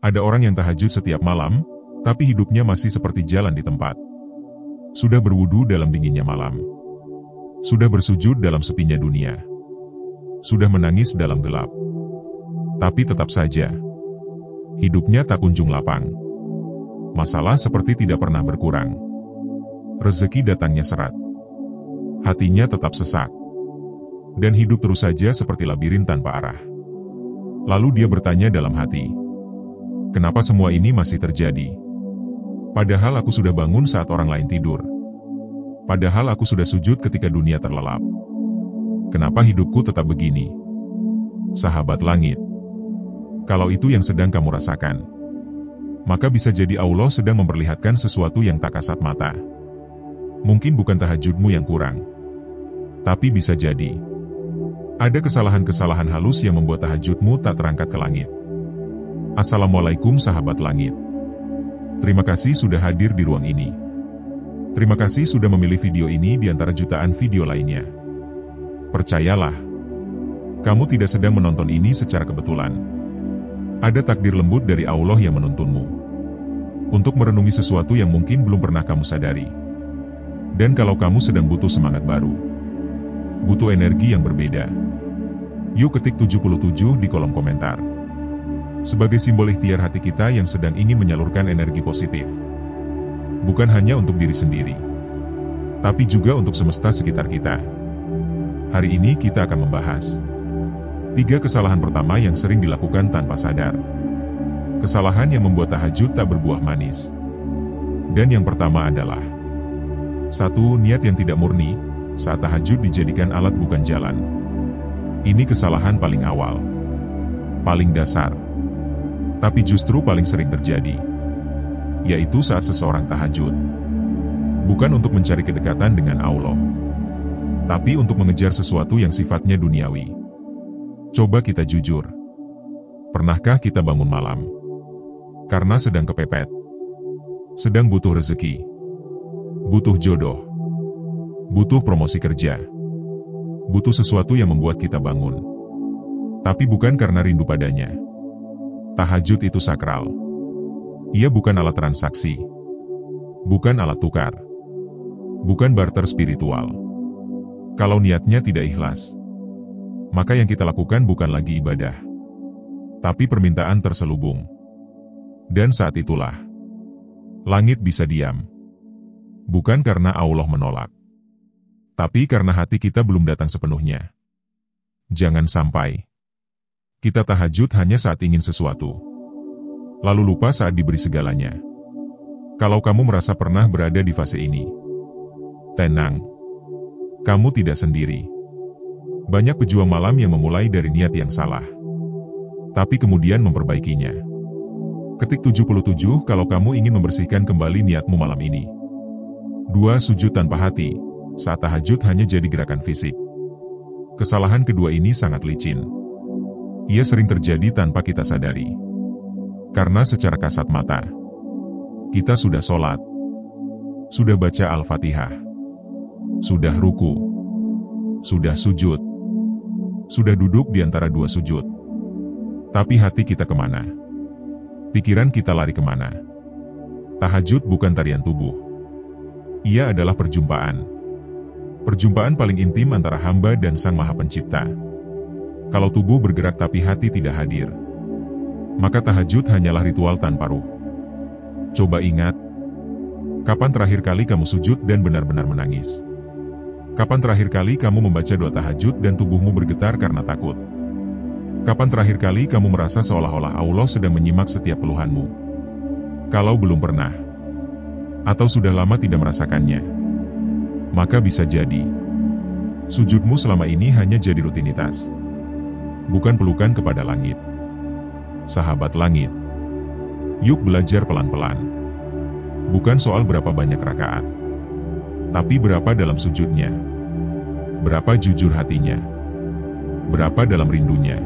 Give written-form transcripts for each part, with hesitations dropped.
Ada orang yang tahajud setiap malam, tapi hidupnya masih seperti jalan di tempat. Sudah berwudu dalam dinginnya malam. Sudah bersujud dalam sepinya dunia. Sudah menangis dalam gelap. Tapi tetap saja, hidupnya tak kunjung lapang. Masalah seperti tidak pernah berkurang. Rezeki datangnya seret. Hatinya tetap sesak. Dan hidup terus saja seperti labirin tanpa arah. Lalu dia bertanya dalam hati, kenapa semua ini masih terjadi? Padahal aku sudah bangun saat orang lain tidur. Padahal aku sudah sujud ketika dunia terlelap. Kenapa hidupku tetap begini? Sahabat langit, kalau itu yang sedang kamu rasakan, maka bisa jadi Allah sedang memperlihatkan sesuatu yang tak kasat mata. Mungkin bukan tahajudmu yang kurang, tapi bisa jadi ada kesalahan-kesalahan halus yang membuat tahajudmu tak terangkat ke langit. Assalamualaikum sahabat langit. Terima kasih sudah hadir di ruang ini. Terima kasih sudah memilih video ini di antara jutaan video lainnya. Percayalah, kamu tidak sedang menonton ini secara kebetulan. Ada takdir lembut dari Allah yang menuntunmu untuk merenungi sesuatu yang mungkin belum pernah kamu sadari. Dan kalau kamu sedang butuh semangat baru, butuh energi yang berbeda, yuk ketik 77 di kolom komentar. Sebagai simbol ikhtiar hati kita yang sedang ingin menyalurkan energi positif. Bukan hanya untuk diri sendiri, tapi juga untuk semesta sekitar kita. Hari ini kita akan membahas 3 kesalahan pertama yang sering dilakukan tanpa sadar. Kesalahan yang membuat tahajud tak berbuah manis. Dan yang pertama adalah 1. Niat yang tidak murni. Saat tahajud dijadikan alat bukan jalan. Ini kesalahan paling awal, paling dasar, tapi justru paling sering terjadi, yaitu saat seseorang tahajud, bukan untuk mencari kedekatan dengan Allah, tapi untuk mengejar sesuatu yang sifatnya duniawi. Coba kita jujur, pernahkah kita bangun malam karena sedang kepepet, sedang butuh rezeki, butuh jodoh, butuh promosi kerja, butuh sesuatu yang membuat kita bangun, tapi bukan karena rindu padanya. Tahajud itu sakral. Ia bukan alat transaksi, bukan alat tukar, bukan barter spiritual. Kalau niatnya tidak ikhlas, maka yang kita lakukan bukan lagi ibadah, tapi permintaan terselubung. Dan saat itulah, langit bisa diam. Bukan karena Allah menolak, tapi karena hati kita belum datang sepenuhnya. Jangan sampai kita tahajud hanya saat ingin sesuatu, lalu lupa saat diberi segalanya. Kalau kamu merasa pernah berada di fase ini, tenang, kamu tidak sendiri. Banyak pejuang malam yang memulai dari niat yang salah, tapi kemudian memperbaikinya. Ketik 77 kalau kamu ingin membersihkan kembali niatmu malam ini. 2. Sujud tanpa hati. Saat tahajud hanya jadi gerakan fisik. Kesalahan kedua ini sangat licin. Ia sering terjadi tanpa kita sadari. Karena secara kasat mata, kita sudah sholat, sudah baca Al-Fatihah, sudah ruku, sudah sujud, sudah duduk di antara 2 sujud. Tapi hati kita kemana? Pikiran kita lari kemana? Tahajud bukan tarian tubuh. Ia adalah perjumpaan. Perjumpaan paling intim antara hamba dan Sang Maha Pencipta. Kalau tubuh bergerak tapi hati tidak hadir, maka tahajud hanyalah ritual tanpa ruh. Coba ingat, kapan terakhir kali kamu sujud dan benar-benar menangis? Kapan terakhir kali kamu membaca doa tahajud dan tubuhmu bergetar karena takut? Kapan terakhir kali kamu merasa seolah-olah Allah sedang menyimak setiap keluhanmu? Kalau belum pernah, atau sudah lama tidak merasakannya, maka bisa jadi sujudmu selama ini hanya jadi rutinitas, bukan pelukan kepada langit. Sahabat langit, yuk belajar pelan-pelan. Bukan soal berapa banyak rakaat, tapi berapa dalam sujudnya, berapa jujur hatinya, berapa dalam rindunya.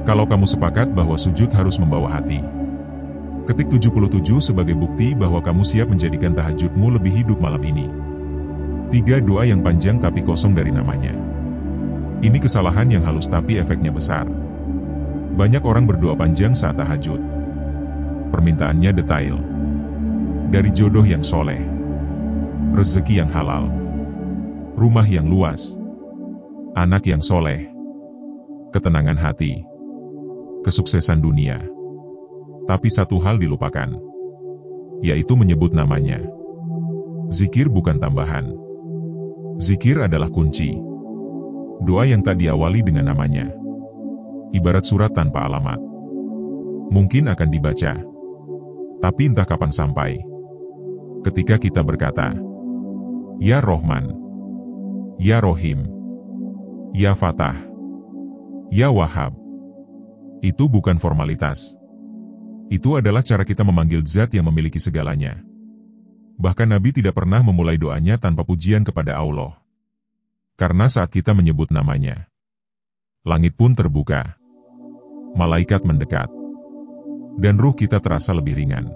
Kalau kamu sepakat bahwa sujud harus membawa hati, ketik 77 sebagai bukti bahwa kamu siap menjadikan tahajudmu lebih hidup malam ini. 3. Doa yang panjang tapi kosong dari namanya. Ini kesalahan yang halus tapi efeknya besar. Banyak orang berdoa panjang saat tahajud, Permintaannya detail. Dari jodoh yang soleh, rezeki yang halal, rumah yang luas, anak yang soleh, ketenangan hati, kesuksesan dunia. Tapi satu hal dilupakan, yaitu menyebut namanya. Zikir bukan tambahan. Zikir adalah kunci. Doa yang tak diawali dengan namanya. Ibarat surat tanpa alamat. Mungkin akan dibaca, tapi entah kapan sampai. Ketika kita berkata, Ya Rohman, Ya Rohim, Ya Fatah, Ya Wahhab. Itu bukan formalitas. Itu adalah cara kita memanggil zat yang memiliki segalanya. Bahkan Nabi tidak pernah memulai doanya tanpa pujian kepada Allah. Karena saat kita menyebut namanya, langit pun terbuka, malaikat mendekat, dan ruh kita terasa lebih ringan.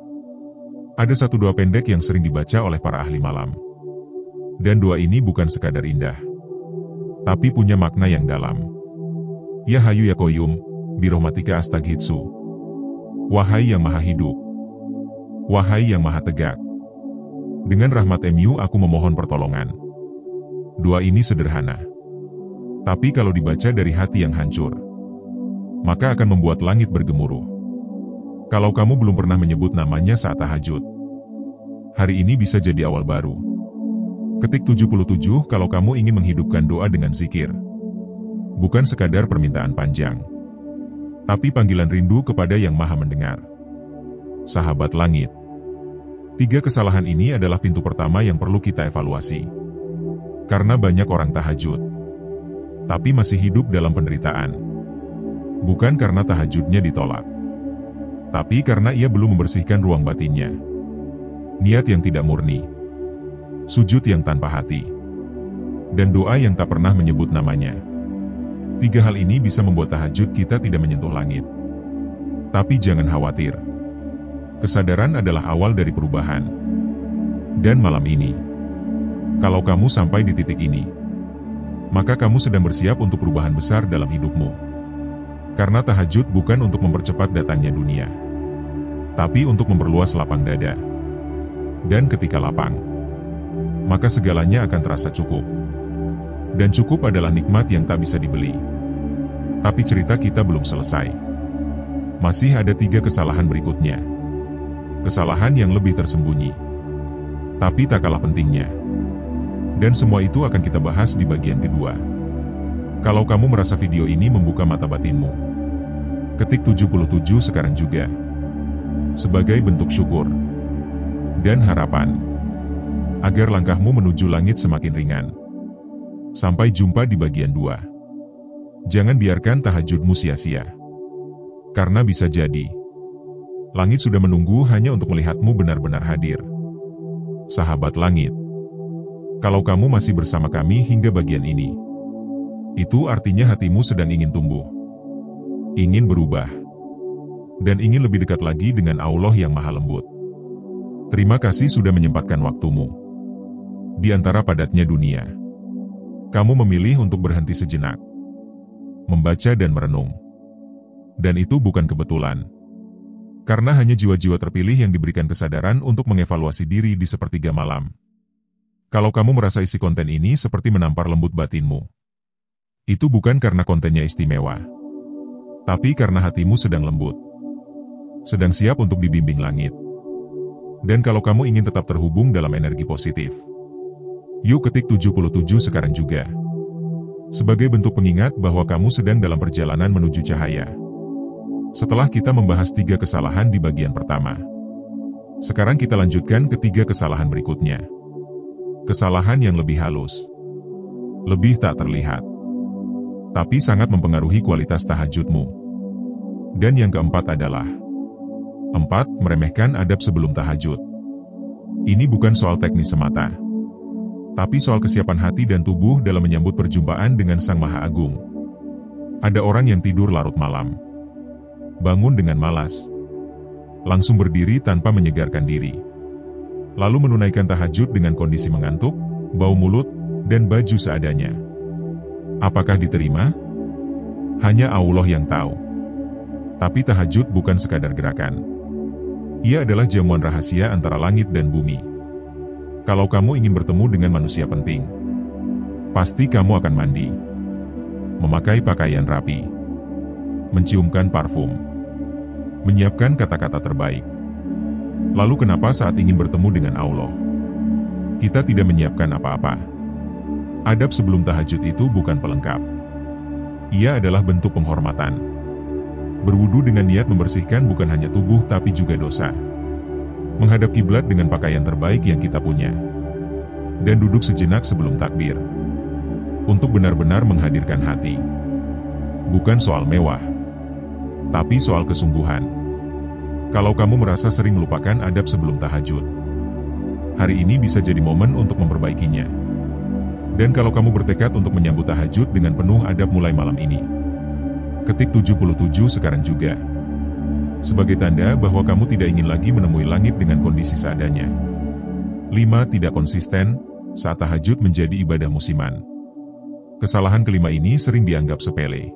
Ada satu doa pendek yang sering dibaca oleh para ahli malam. Dan doa ini bukan sekadar indah, tapi punya makna yang dalam. Ya Hayyu Ya Qayyum, birahmatika astaghitsu. Wahai yang maha hidup, wahai yang maha tegak, dengan rahmat-Mu aku memohon pertolongan. Doa ini sederhana, tapi kalau dibaca dari hati yang hancur, maka akan membuat langit bergemuruh. Kalau kamu belum pernah menyebut namanya saat tahajud, hari ini bisa jadi awal baru. Ketik 77 kalau kamu ingin menghidupkan doa dengan zikir. Bukan sekadar permintaan panjang, tapi panggilan rindu kepada Yang Maha Mendengar. Sahabat langit, 3 kesalahan ini adalah pintu pertama yang perlu kita evaluasi. Karena banyak orang tahajud, tapi masih hidup dalam penderitaan. Bukan karena tahajudnya ditolak, tapi karena ia belum membersihkan ruang batinnya. Niat yang tidak murni, sujud yang tanpa hati, dan doa yang tak pernah menyebut namanya. 3 hal ini bisa membuat tahajud kita tidak menyentuh langit. Tapi jangan khawatir. Kesadaran adalah awal dari perubahan. Dan malam ini, kalau kamu sampai di titik ini, maka kamu sedang bersiap untuk perubahan besar dalam hidupmu. Karena tahajud bukan untuk mempercepat datangnya dunia, tapi untuk memperluas lapang dada. Dan ketika lapang, maka segalanya akan terasa cukup. Dan cukup adalah nikmat yang tak bisa dibeli. Tapi cerita kita belum selesai. Masih ada 3 kesalahan berikutnya. Kesalahan yang lebih tersembunyi, tapi tak kalah pentingnya. Dan semua itu akan kita bahas di bagian kedua. Kalau kamu merasa video ini membuka mata batinmu, ketik 77 sekarang juga. Sebagai bentuk syukur dan harapan, agar langkahmu menuju langit semakin ringan. Sampai jumpa di bagian 2. Jangan biarkan tahajudmu sia-sia. Karena bisa jadi, langit sudah menunggu hanya untuk melihatmu benar-benar hadir. Sahabat langit, kalau kamu masih bersama kami hingga bagian ini, itu artinya hatimu sedang ingin tumbuh, ingin berubah, dan ingin lebih dekat lagi dengan Allah yang Maha Lembut. Terima kasih sudah menyempatkan waktumu. Di antara padatnya dunia, kamu memilih untuk berhenti sejenak, membaca dan merenung. Dan itu bukan kebetulan. Karena hanya jiwa-jiwa terpilih yang diberikan kesadaran untuk mengevaluasi diri di sepertiga malam. Kalau kamu merasa isi konten ini seperti menampar lembut batinmu, itu bukan karena kontennya istimewa, tapi karena hatimu sedang lembut, sedang siap untuk dibimbing langit. Dan kalau kamu ingin tetap terhubung dalam energi positif, yuk ketik 77 sekarang juga. Sebagai bentuk pengingat bahwa kamu sedang dalam perjalanan menuju cahaya. Setelah kita membahas 3 kesalahan di bagian pertama, sekarang kita lanjutkan ke 3 kesalahan berikutnya. Kesalahan yang lebih halus, lebih tak terlihat, tapi sangat mempengaruhi kualitas tahajudmu. Dan yang keempat adalah 4. Meremehkan adab sebelum tahajud. Ini bukan soal teknis semata, tapi soal kesiapan hati dan tubuh dalam menyambut perjumpaan dengan Sang Maha Agung. Ada orang yang tidur larut malam, bangun dengan malas, langsung berdiri tanpa menyegarkan diri, lalu menunaikan tahajud dengan kondisi mengantuk, bau mulut, dan baju seadanya. Apakah diterima? Hanya Allah yang tahu. Tapi tahajud bukan sekadar gerakan. Ia adalah jamuan rahasia antara langit dan bumi. Kalau kamu ingin bertemu dengan manusia penting, pasti kamu akan mandi, memakai pakaian rapi, menciumkan parfum, menyiapkan kata-kata terbaik. Lalu kenapa saat ingin bertemu dengan Allah, kita tidak menyiapkan apa-apa? Adab sebelum tahajud itu bukan pelengkap. Ia adalah bentuk penghormatan. Berwudu dengan niat membersihkan bukan hanya tubuh tapi juga dosa. Menghadap kiblat dengan pakaian terbaik yang kita punya. Dan duduk sejenak sebelum takbir. Untuk benar-benar menghadirkan hati. Bukan soal mewah, tapi soal kesungguhan. Kalau kamu merasa sering melupakan adab sebelum tahajud, hari ini bisa jadi momen untuk memperbaikinya. Dan kalau kamu bertekad untuk menyambut tahajud dengan penuh adab mulai malam ini, ketik 77 sekarang juga. Sebagai tanda bahwa kamu tidak ingin lagi menemui langit dengan kondisi seadanya. 5. Tidak konsisten saat tahajud menjadi ibadah musiman. Kesalahan kelima ini sering dianggap sepele.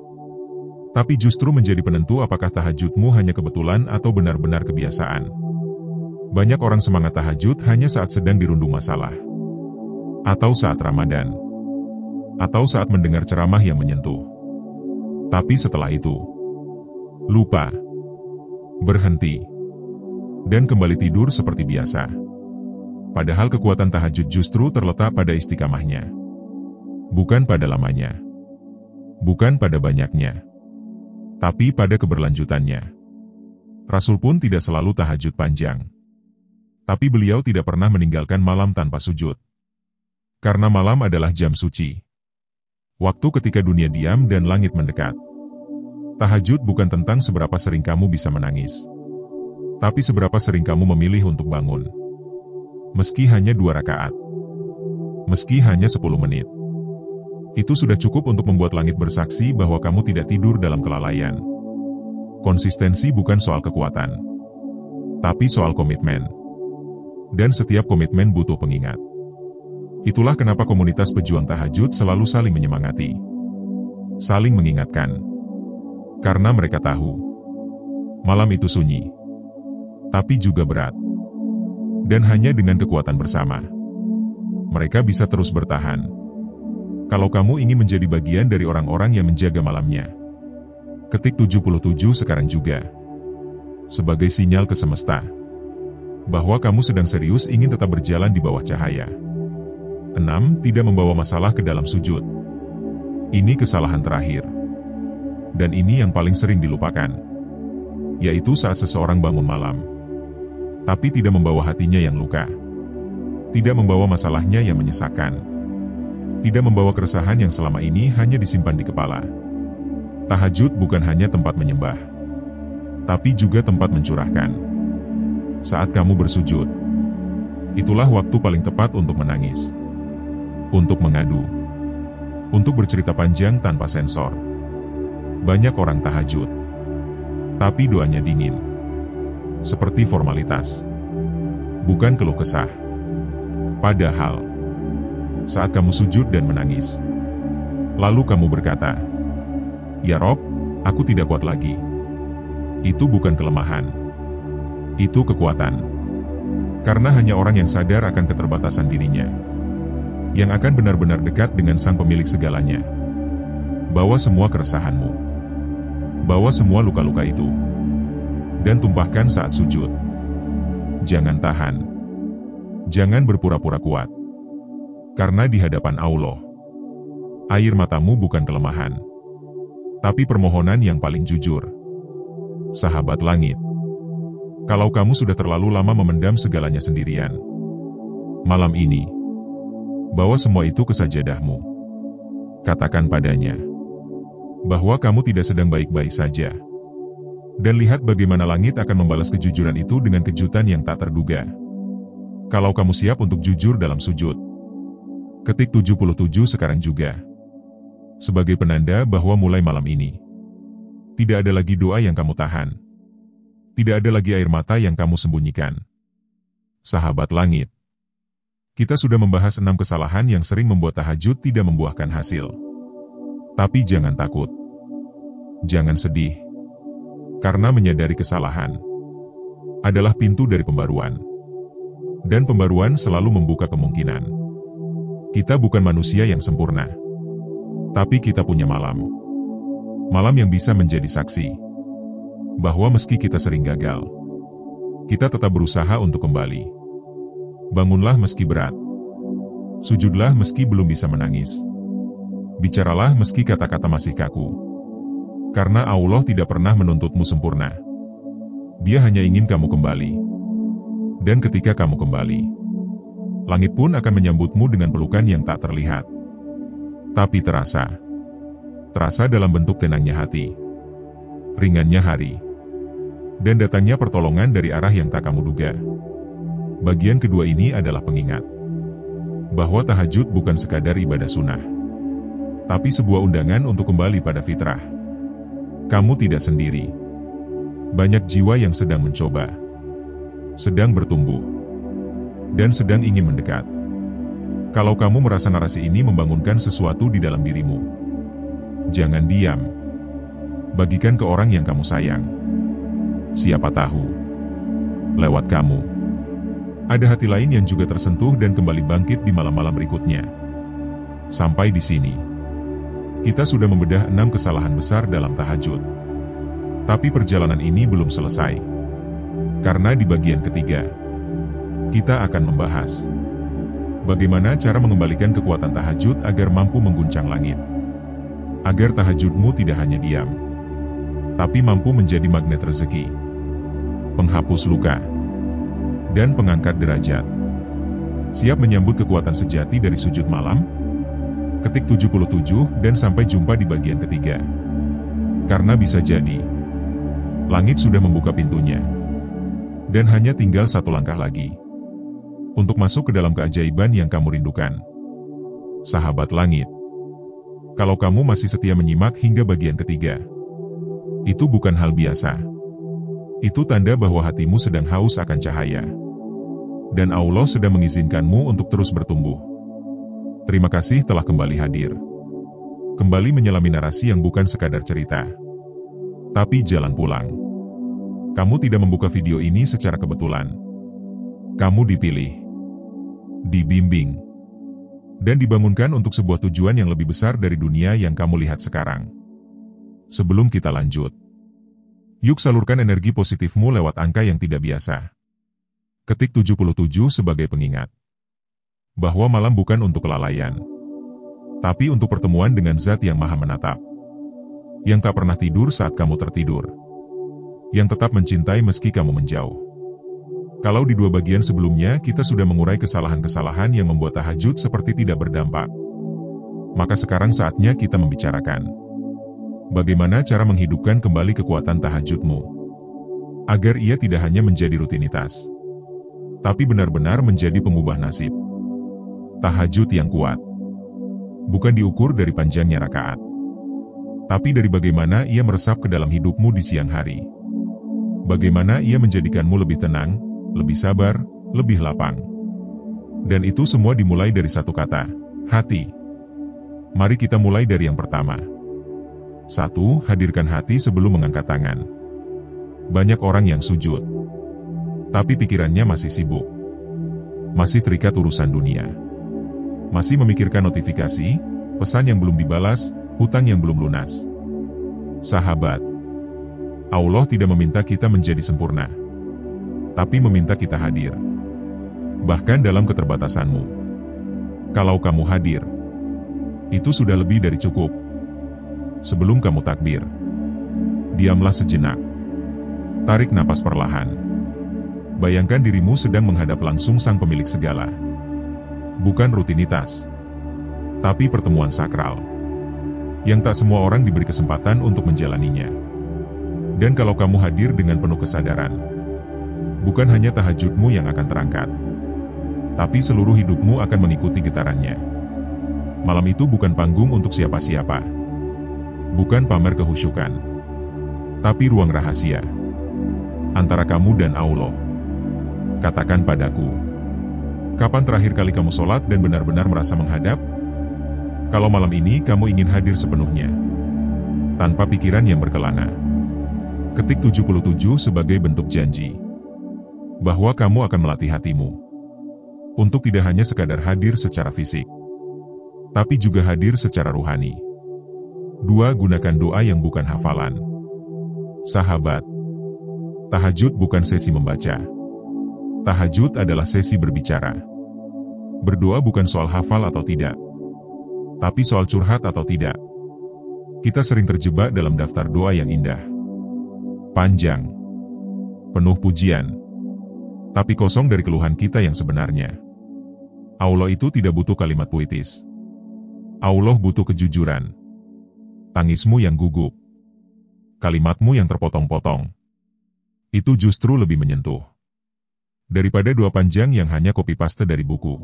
Tapi justru menjadi penentu apakah tahajudmu hanya kebetulan atau benar-benar kebiasaan. Banyak orang semangat tahajud hanya saat sedang dirundung masalah. Atau saat Ramadan. Atau saat mendengar ceramah yang menyentuh. Tapi setelah itu, lupa, berhenti, dan kembali tidur seperti biasa. Padahal kekuatan tahajud justru terletak pada istiqamahnya. Bukan pada lamanya. Bukan pada banyaknya. Tapi pada keberlanjutannya. Rasul pun tidak selalu tahajud panjang. Tapi beliau tidak pernah meninggalkan malam tanpa sujud. Karena malam adalah jam suci. Waktu ketika dunia diam dan langit mendekat. Tahajud bukan tentang seberapa sering kamu bisa menangis. Tapi seberapa sering kamu memilih untuk bangun. Meski hanya 2 rakaat. Meski hanya 10 menit. Itu sudah cukup untuk membuat langit bersaksi bahwa kamu tidak tidur dalam kelalaian. Konsistensi bukan soal kekuatan. Tapi soal komitmen. Dan setiap komitmen butuh pengingat. Itulah kenapa komunitas pejuang tahajud selalu saling menyemangati. Saling mengingatkan. Karena mereka tahu. Malam itu sunyi. Tapi juga berat. Dan hanya dengan kekuatan bersama. Mereka bisa terus bertahan. Kalau kamu ingin menjadi bagian dari orang-orang yang menjaga malamnya. Ketik 77 sekarang juga. Sebagai sinyal ke semesta. Bahwa kamu sedang serius ingin tetap berjalan di bawah cahaya. 6. Tidak membawa masalah ke dalam sujud. Ini kesalahan terakhir. Dan ini yang paling sering dilupakan. Yaitu saat seseorang bangun malam. Tapi tidak membawa hatinya yang luka. Tidak membawa masalahnya yang menyesakkan. Tidak membawa keresahan yang selama ini hanya disimpan di kepala. Tahajud bukan hanya tempat menyembah. Tapi juga tempat mencurahkan. Saat kamu bersujud. Itulah waktu paling tepat untuk menangis. Untuk mengadu. Untuk bercerita panjang tanpa sensor. Banyak orang tahajud. Tapi doanya dingin. Seperti formalitas. Bukan keluh kesah. Padahal, saat kamu sujud dan menangis, lalu kamu berkata, "Ya Rob, aku tidak kuat lagi." Itu bukan kelemahan. Itu kekuatan. Karena hanya orang yang sadar akan keterbatasan dirinya. Yang akan benar-benar dekat dengan sang pemilik segalanya. Bawa semua keresahanmu. Bawa semua luka-luka itu. Dan tumpahkan saat sujud. Jangan tahan. Jangan berpura-pura kuat. Karena di hadapan Allah, air matamu bukan kelemahan. Tapi permohonan yang paling jujur. Sahabat langit. Kalau kamu sudah terlalu lama memendam segalanya sendirian. Malam ini, bawa semua itu ke sajadahmu. Katakan padanya bahwa kamu tidak sedang baik-baik saja. Dan lihat bagaimana langit akan membalas kejujuran itu dengan kejutan yang tak terduga. Kalau kamu siap untuk jujur dalam sujud. Ketik 77 sekarang juga. Sebagai penanda bahwa mulai malam ini, tidak ada lagi doa yang kamu tahan. Tidak ada lagi air mata yang kamu sembunyikan. Sahabat langit. Kita sudah membahas 6 kesalahan yang sering membuat tahajud tidak membuahkan hasil. Tapi jangan takut. Jangan sedih. Karena menyadari kesalahan adalah pintu dari pembaruan. Dan pembaruan selalu membuka kemungkinan. Kita bukan manusia yang sempurna. Tapi kita punya malam. Malam yang bisa menjadi saksi. Bahwa meski kita sering gagal, kita tetap berusaha untuk kembali. Bangunlah meski berat. Sujudlah meski belum bisa menangis. Bicaralah meski kata-kata masih kaku. Karena Allah tidak pernah menuntutmu sempurna. Dia hanya ingin kamu kembali. Dan ketika kamu kembali, langit pun akan menyambutmu dengan pelukan yang tak terlihat. Tapi terasa. Terasa dalam bentuk tenangnya hati. Ringannya hari. Dan datangnya pertolongan dari arah yang tak kamu duga. Bagian kedua ini adalah pengingat. Bahwa tahajud bukan sekadar ibadah sunnah. Tapi sebuah undangan untuk kembali pada fitrah. Kamu tidak sendiri. Banyak jiwa yang sedang mencoba. Sedang bertumbuh. Dan sedang ingin mendekat. Kalau kamu merasa narasi ini membangunkan sesuatu di dalam dirimu, jangan diam. Bagikan ke orang yang kamu sayang. Siapa tahu, lewat kamu, ada hati lain yang juga tersentuh dan kembali bangkit di malam-malam berikutnya. Sampai di sini, kita sudah membedah 6 kesalahan besar dalam tahajud. Tapi perjalanan ini belum selesai. Karena di bagian ketiga, kita akan membahas bagaimana cara mengembalikan kekuatan tahajud agar mampu mengguncang langit. Agar tahajudmu tidak hanya diam, tapi mampu menjadi magnet rezeki, penghapus luka, dan pengangkat derajat. Siap menyambut kekuatan sejati dari sujud malam? Ketik 77 dan sampai jumpa di bagian ketiga. Karena bisa jadi, langit sudah membuka pintunya. Dan hanya tinggal satu langkah lagi untuk masuk ke dalam keajaiban yang kamu rindukan. Sahabat langit, kalau kamu masih setia menyimak hingga bagian ketiga, itu bukan hal biasa. Itu tanda bahwa hatimu sedang haus akan cahaya. Dan Allah sedang mengizinkanmu untuk terus bertumbuh. Terima kasih telah kembali hadir. Kembali menyelami narasi yang bukan sekadar cerita, tapi jalan pulang. Kamu tidak membuka video ini secara kebetulan. Kamu dipilih, dibimbing, dan dibangunkan untuk sebuah tujuan yang lebih besar dari dunia yang kamu lihat sekarang. Sebelum kita lanjut, yuk salurkan energi positifmu lewat angka yang tidak biasa. Ketik 77 sebagai pengingat. Bahwa malam bukan untuk kelalaian, tapi untuk pertemuan dengan Zat yang Maha Menatap. Yang tak pernah tidur saat kamu tertidur. Yang tetap mencintai meski kamu menjauh. Kalau di 2 bagian sebelumnya kita sudah mengurai kesalahan-kesalahan yang membuat tahajud seperti tidak berdampak, maka sekarang saatnya kita membicarakan bagaimana cara menghidupkan kembali kekuatan tahajudmu, agar ia tidak hanya menjadi rutinitas, tapi benar-benar menjadi pengubah nasib. Tahajud yang kuat bukan diukur dari panjangnya rakaat, tapi dari bagaimana ia meresap ke dalam hidupmu di siang hari. Bagaimana ia menjadikanmu lebih tenang, lebih sabar, lebih lapang. Dan itu semua dimulai dari satu kata, hati. Mari kita mulai dari yang pertama. 1. Hadirkan hati sebelum mengangkat tangan. Banyak orang yang sujud, tapi pikirannya masih sibuk. Masih terikat urusan dunia. Masih memikirkan notifikasi, pesan yang belum dibalas, hutang yang belum lunas. Sahabat, Allah tidak meminta kita menjadi sempurna, tapi meminta kita hadir. Bahkan dalam keterbatasanmu. Kalau kamu hadir, itu sudah lebih dari cukup. Sebelum kamu takbir, diamlah sejenak. Tarik napas perlahan. Bayangkan dirimu sedang menghadap langsung Sang Pemilik segala. Bukan rutinitas, tapi pertemuan sakral, yang tak semua orang diberi kesempatan untuk menjalaninya. Dan kalau kamu hadir dengan penuh kesadaran, bukan hanya tahajudmu yang akan terangkat, tapi seluruh hidupmu akan mengikuti getarannya. Malam itu bukan panggung untuk siapa-siapa, bukan pamer kehusyukan, tapi ruang rahasia antara kamu dan Allah. Katakan padaku, kapan terakhir kali kamu sholat dan benar-benar merasa menghadap? Kalau malam ini kamu ingin hadir sepenuhnya, tanpa pikiran yang berkelana. Ketik 77 sebagai bentuk janji. bahwa kamu akan melatih hatimu untuk tidak hanya sekadar hadir secara fisik, tapi juga hadir secara ruhani. 2. Gunakan doa yang bukan hafalan. Sahabat, tahajud bukan sesi membaca. Tahajud adalah sesi berbicara. Berdoa bukan soal hafal atau tidak, tapi soal curhat atau tidak. Kita sering terjebak dalam daftar doa yang indah, panjang, penuh pujian, tapi kosong dari keluhan kita yang sebenarnya. Allah itu tidak butuh kalimat puitis. Allah butuh kejujuran. Tangismu yang gugup, kalimatmu yang terpotong-potong. Itu justru lebih menyentuh daripada doa panjang yang hanya copy paste dari buku.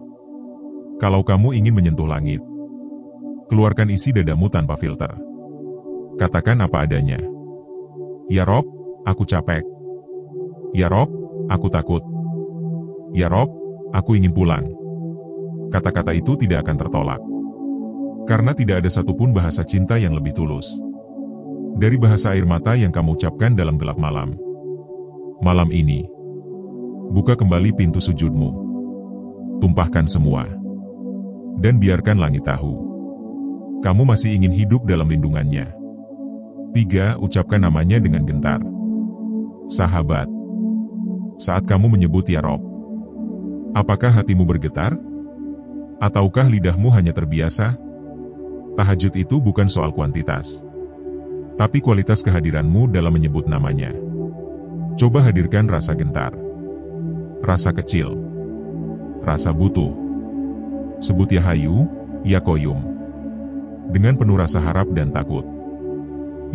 Kalau kamu ingin menyentuh langit, keluarkan isi dadamu tanpa filter. Katakan apa adanya. Ya Rob, aku capek. Ya Rob, aku takut. Ya Rob, aku ingin pulang. Kata-kata itu tidak akan tertolak. Karena tidak ada satupun bahasa cinta yang lebih tulus dari bahasa air mata yang kamu ucapkan dalam gelap malam. Malam ini, buka kembali pintu sujudmu. Tumpahkan semua. Dan biarkan langit tahu kamu masih ingin hidup dalam lindungannya. 3. Ucapkan namanya dengan gentar. Sahabat, saat kamu menyebut ya Rob, apakah hatimu bergetar? Ataukah lidahmu hanya terbiasa? Tahajud itu bukan soal kuantitas, tapi kualitas kehadiranmu dalam menyebut namanya. Coba hadirkan rasa gentar, rasa kecil, rasa butuh. Sebut ya Hayu, ya Qayyum, dengan penuh rasa harap dan takut.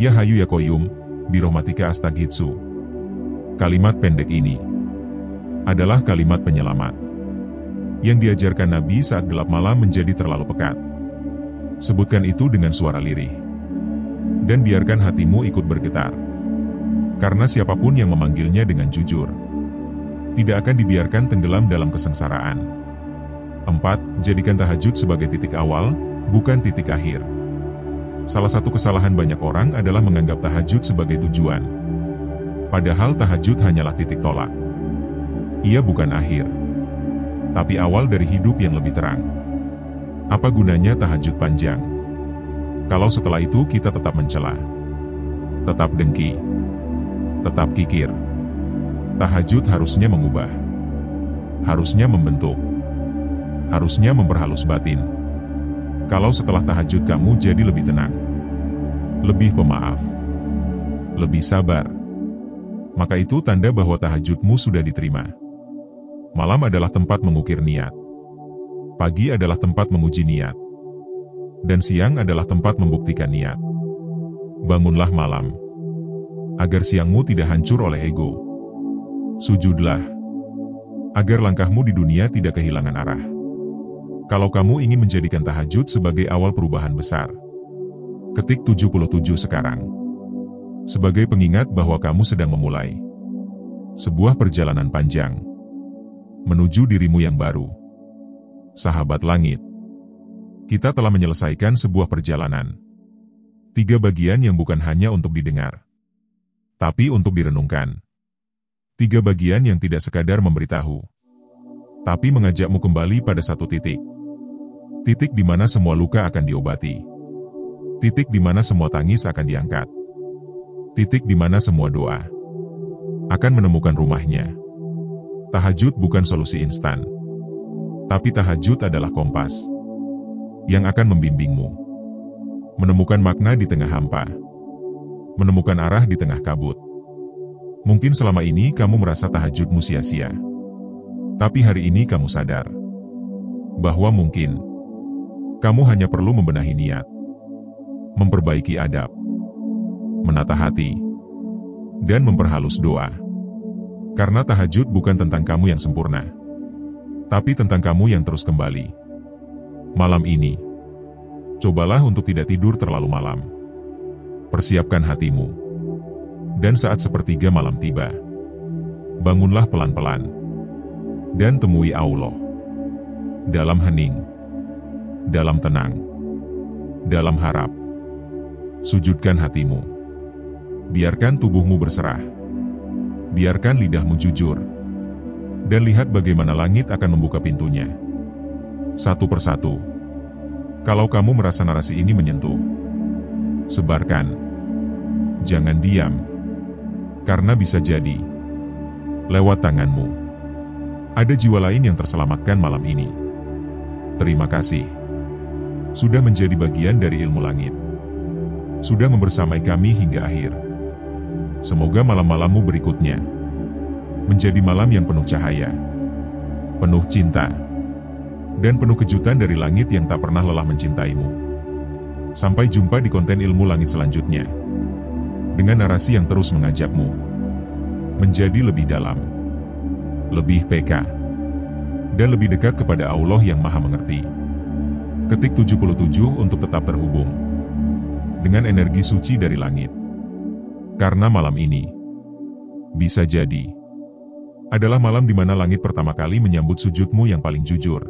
Ya Hayu ya Qayyum, birahmatika astaghitsu. Kalimat pendek ini adalah kalimat penyelamat yang diajarkan Nabi saat gelap malam menjadi terlalu pekat. Sebutkan itu dengan suara lirih, dan biarkan hatimu ikut bergetar. Karena siapapun yang memanggilnya dengan jujur, tidak akan dibiarkan tenggelam dalam kesengsaraan. 4. Jadikan tahajud sebagai titik awal, bukan titik akhir. Salah satu kesalahan banyak orang adalah menganggap tahajud sebagai tujuan. Padahal tahajud hanyalah titik tolak. Ia bukan akhir, tapi awal dari hidup yang lebih terang. Apa gunanya tahajud panjang kalau setelah itu kita tetap mencela, tetap dengki, tetap kikir? Tahajud harusnya mengubah, harusnya membentuk, harusnya memperhalus batin. Kalau setelah tahajud kamu jadi lebih tenang, lebih pemaaf, lebih sabar, maka itu tanda bahwa tahajudmu sudah diterima. Malam adalah tempat mengukir niat, pagi adalah tempat menguji niat, dan siang adalah tempat membuktikan niat. Bangunlah malam, agar siangmu tidak hancur oleh ego. Sujudlah, agar langkahmu di dunia tidak kehilangan arah. Kalau kamu ingin menjadikan tahajud sebagai awal perubahan besar, ketik 77 sekarang. Sebagai pengingat bahwa kamu sedang memulai sebuah perjalanan panjang menuju dirimu yang baru. Sahabat langit, kita telah menyelesaikan sebuah perjalanan. 3 bagian yang bukan hanya untuk didengar, tapi untuk direnungkan. 3 bagian yang tidak sekadar memberitahu, tapi mengajakmu kembali pada satu titik. Titik di mana semua luka akan diobati. Titik di mana semua tangis akan diangkat. Titik di mana semua doa akan menemukan rumahnya. Tahajud bukan solusi instan, tapi tahajud adalah kompas yang akan membimbingmu menemukan makna di tengah hampa, menemukan arah di tengah kabut. Mungkin selama ini kamu merasa tahajudmu sia-sia, tapi hari ini kamu sadar bahwa mungkin kamu hanya perlu membenahi niat, memperbaiki adab, menata hati, dan memperhalus doa. Karena tahajud bukan tentang kamu yang sempurna, tapi tentang kamu yang terus kembali. Malam ini, cobalah untuk tidak tidur terlalu malam. Persiapkan hatimu. Dan saat sepertiga malam tiba, bangunlah pelan-pelan dan temui Allah. Dalam hening, dalam tenang, dalam harap. Sujudkan hatimu. Biarkan tubuhmu berserah. Biarkan lidahmu jujur. Dan lihat bagaimana langit akan membuka pintunya. Satu persatu. Kalau kamu merasa narasi ini menyentuh, sebarkan. Jangan diam. Karena bisa jadi, lewat tanganmu, ada jiwa lain yang terselamatkan malam ini. Terima kasih. Sudah menjadi bagian dari ilmu langit. Sudah membersamai kami hingga akhir. Semoga malam-malammu berikutnya menjadi malam yang penuh cahaya, penuh cinta, dan penuh kejutan dari langit yang tak pernah lelah mencintaimu. Sampai jumpa di konten ilmu langit selanjutnya, dengan narasi yang terus mengajakmu menjadi lebih dalam, lebih peka, dan lebih dekat kepada Allah yang Maha Mengerti. Ketik 77 untuk tetap terhubung dengan energi suci dari langit. Karena malam ini bisa jadi adalah malam di mana langit pertama kali menyambut sujudmu yang paling jujur.